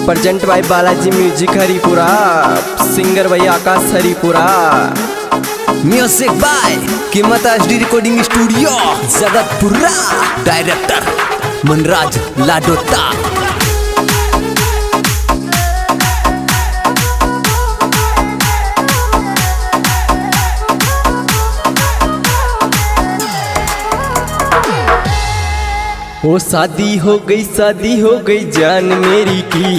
Present by Balaji music Haripura, singer भैया Akash Haripura. Music by Keemat HD recording studio Jagatpura. Director Manraj Ladota. ओ शादी हो गई जान मेरी की।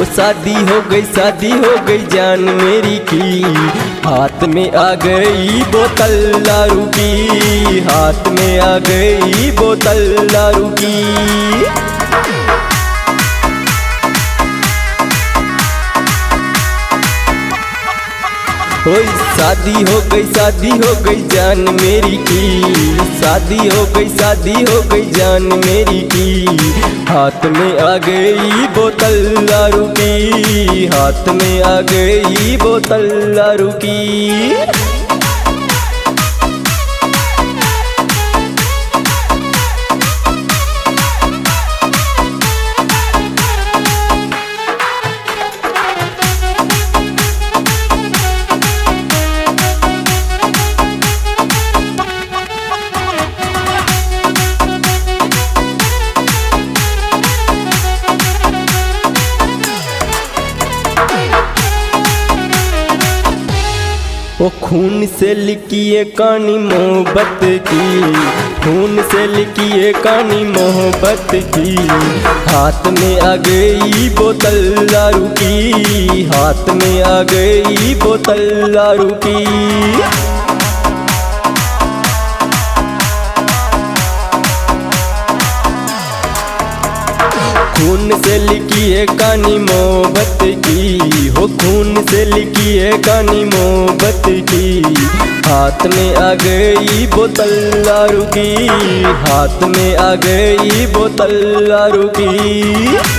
ओ शादी हो गई जान मेरी की। हाथ में आ गई बोतल दारू की, हाथ में आ गई बोतल दारू की। ओए शादी हो गई जान मेरी की। शादी हो गई जान मेरी की। हाथ में आ गई बोतल दारू की, हाथ में आ गई बोतल दारू की। वो खून से लिखी है कहानी मोहब्बत की, खून से लिखी है कहानी मोहब्बत की। हाथ में आ गई बोतल दारू की, हाथ में आ गई बोतल दारू की। खून से लिखी है कहानी मोहब्बत की, हो खून से लिखी है कहानी मोहब्बत की। हाथ में आ गई बोतल दारू की, हाथ में आ गई बोतल दारू की।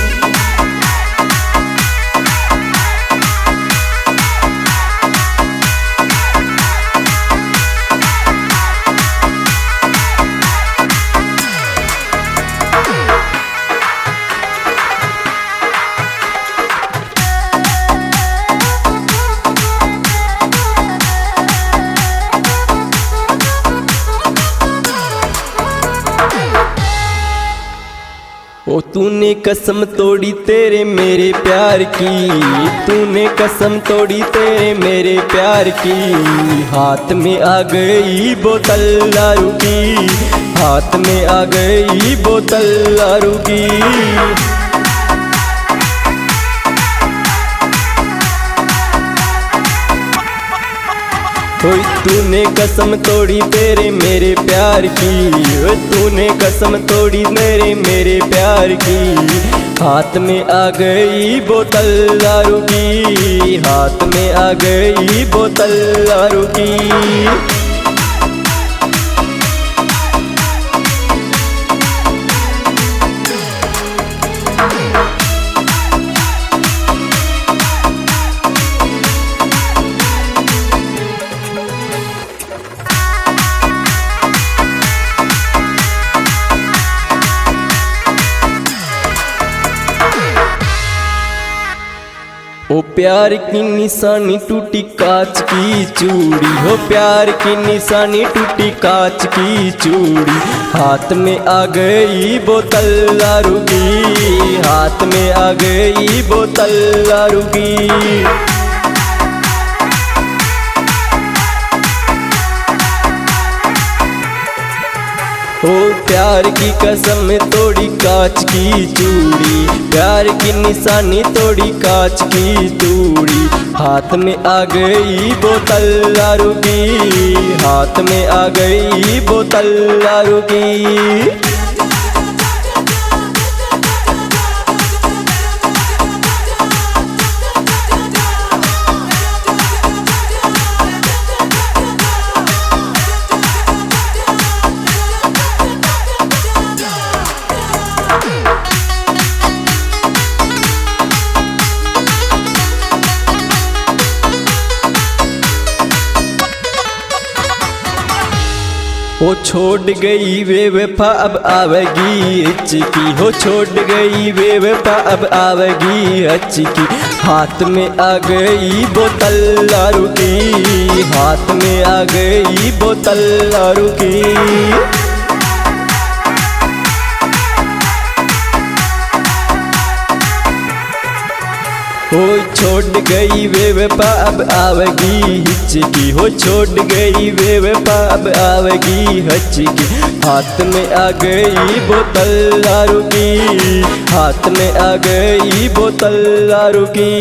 ओ तूने कसम तोड़ी तेरे मेरे प्यार की, तूने कसम तोड़ी तेरे मेरे प्यार की। हाथ में आ गई बोतल दारू की, हाथ में आ गई बोतल दारू की। ओए तूने कसम तोड़ी तेरे मेरे प्यार की, ओए तूने कसम तोड़ी मेरे प्यार की। हाथ में आ गई बोतल दारू की, हाथ में आ गई बोतल दारू की। ओ प्यार की निशानी टूटी कांच की चूड़ी, हो प्यार की निशानी टूटी कांच की चूड़ी। हाथ में आ गई बोतल दारू की, हाथ में आ गई बोतल दारू की। ओ प्यार की कसम तोड़ी कांच की चूड़ी, प्यार की निशानी तोड़ी कांच की चूड़ी। हाथ में आ गई बोतल दारू की, हाथ में आ गई बोतल दारू की। वो छोड़ गई बेवफा अब आवेगी हिचकी, हो छोड़ गई बेवफा अब आवेगी हिचकी। हाथ में आ गई बोतल दारू की, हाथ में आ गई बोतल दारू की। हो छोड़ गई बेवफा अब आवेगी हिचकी, हो छोड़ गई बेवफा अब आवेगी हिचकी। हाथ में आ गई बोतल दारू की, हाथ में आ गई बोतल दारू की।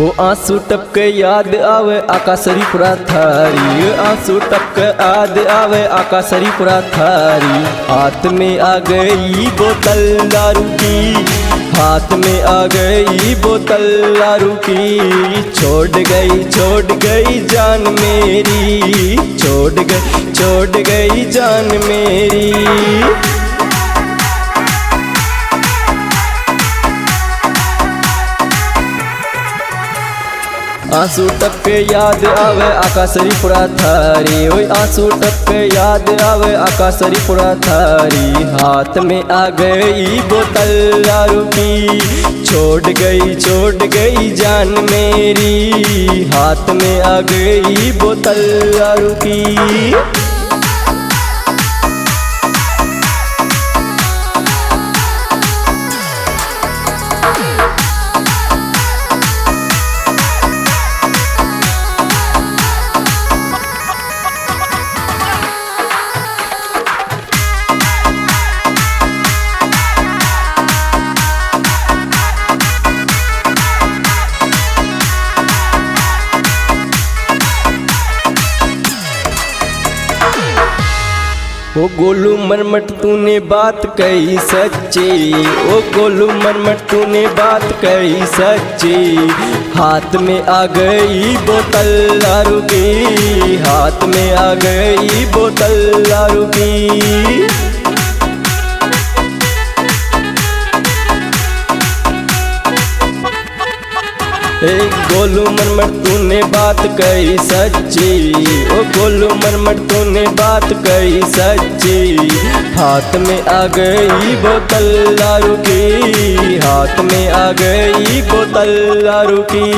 वो आंसू टपके याद आवे आकाशरी पूरा थारी, आंसू टपके याद आवे आकाशरी पूरा थारी। हाथ में आ गई बोतल दारू की, हाथ में आ गई बोतल दारू की। छोड़ गई जान मेरी, छोड़ गई जान मेरी। आंसू टपके याद आवे आकाशरी पूरा थारी, ओए आंसू टपके याद आवे आकाशरी पूरा थारी। हाथ में आ गई बोतल दारू की, छोड़ गई जान मेरी। हाथ में आ गई बोतल दारू की। ओ गोलू मरमट तूने बात कही सच्ची, ओ गोलू मरमट तूने बात कही सच्ची। हाथ में आ गई बोतल दारू की, हाथ में आ गई बोतल दारू की। गोलू मरमट तूने बात कही सच्ची, ओ गोलू मरमट तूने बात कही सच्ची। हाथ में आ गई बोतल दारू की, हाथ में आ गई बोतल दारू की।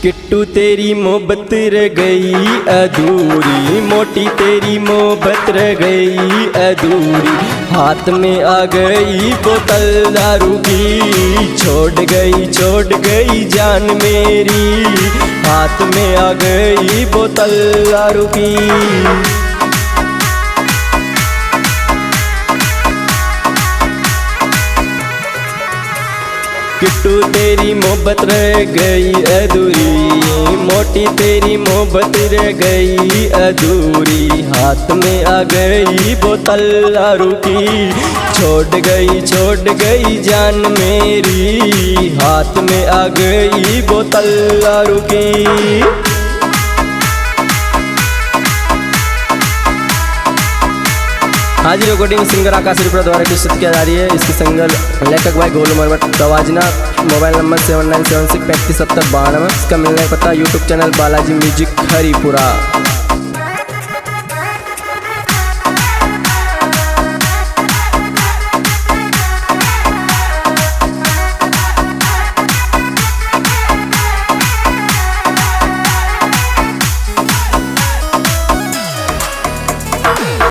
किट्टू तेरी मोहब्बत रह गई अधूरी, मोटी तेरी मोहब्बत रह गई अधूरी। हाथ में आ गई बोतल दारू की, छोड़ गई जान मेरी। हाथ में आ गई बोतल दारू की। किट्टू तेरी मोहब्बत रह गई अधूरी, मोटी तेरी मोहब्बत रह गई अधूरी। हाथ में आ गई बोतल दारू की, छोड़ गई जान मेरी। हाथ में आ गई बोतल दारू की। आज रिकॉर्डिंग सिंगर आकाश रिपुरा द्वारा प्रस्तुत किया जा रही है। इसकी सिंगल लेखक भाई गोलू मरमट, तवाजना मोबाइल नंबर 7976357092। इसका मिलने का पता YouTube channel Balaji music Haripura.